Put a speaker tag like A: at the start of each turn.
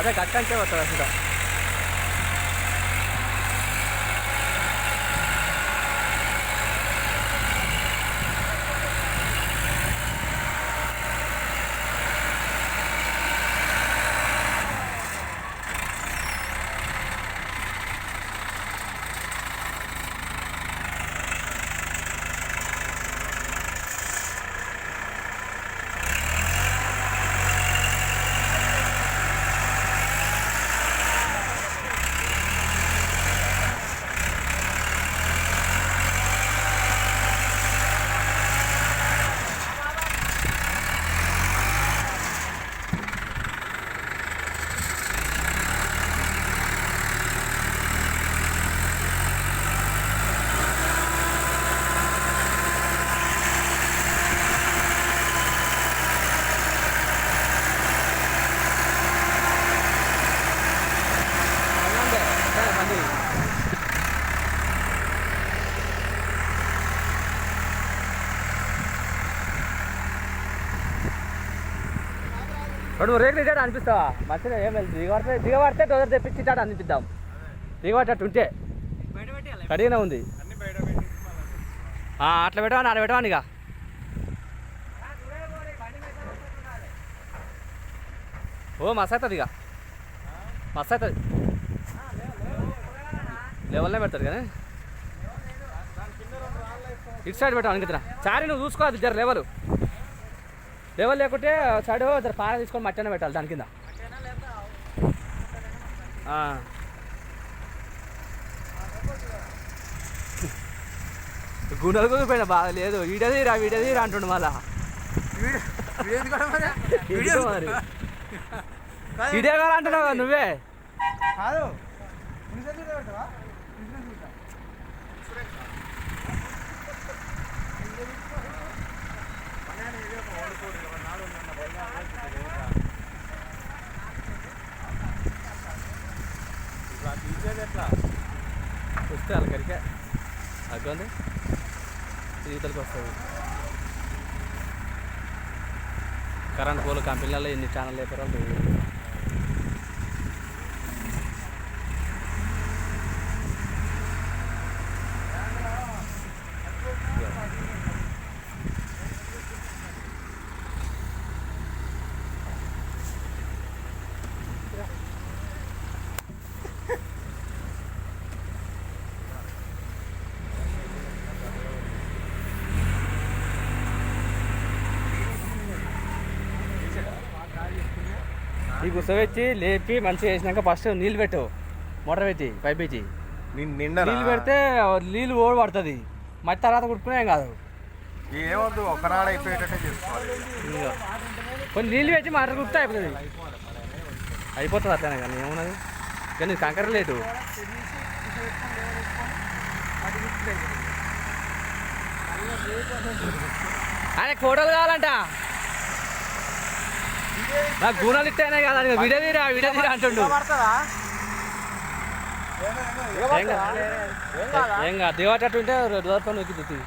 A: అదే కట్టంటే వస్తుంది అసలు. నువ్వు రేట్లు ఇచ్చాడు అనిపిస్తావా? మంచిగా ఏం లేదు. దిగబడితే డోజర్ తెప్పించి ఇచ్చాడు అనిపిద్దాం. దిగబట్టట్టు ఉంటే కడిగానే ఉంది. అట్లా పెట్టవా, అట్లా పెట్టవాని ఇక. ఓ మస్తు అవుతుంది ఇక, మస్తు అవుతుంది. లెవెల్నే పెడతాడు కానీ ఇటు సైడ్ పెట్టావు అనుకుంటున్నా. చారీ నువ్వు చూసుకోవాలి జర లెవెల్ లేకుంటే సైడ్ జర పార తీసుకొని మట్టనే పెట్టాలి దాని కింద. గుండెలు కుదిపోయినా బాగా లేదు. వీడది అంటుండు మళ్ళా. వీడియో కాదు అంటున్నావు కదా నువ్వే. ఎట్లా వస్తే అక్కడికే అగ్గుంది ఈతలకి వస్తుంది. కరెంట్ పోలు కంపెనీలలో ఎన్ని ఛానల్ వేస్తారో ఈ గుసవెచ్చి లేపి మంచిగా వేసినాక ఫస్ట్ నీళ్ళు పెట్టు, మోటార్ పెట్టి పైప్ పెట్టి నీళ్ళు పెడితే నీళ్ళు ఓడి పడుతుంది. మట్టి తర్వాత కుట్టుకునే ఏం కాదు.
B: ఏమవుతుంది ఒకనాడు అయిపోయేటట్టే చేసుకోవాలి.
A: కొన్ని నీళ్ళు పెట్టి మోటార్ కుట్టితే అయిపోతుంది. అయిపోతుంది అట్లనే కానీ ఏమున్నది. కానీ కంకర లేటు ఆయనకు ఫోటోలు కావాలంట. నాకు గుణాలు ఇస్తానే కదా విడదీరా అంటుండు. ఏం కాదు దిగబట్టట్టు ఉంటే దూరతో నొక్కి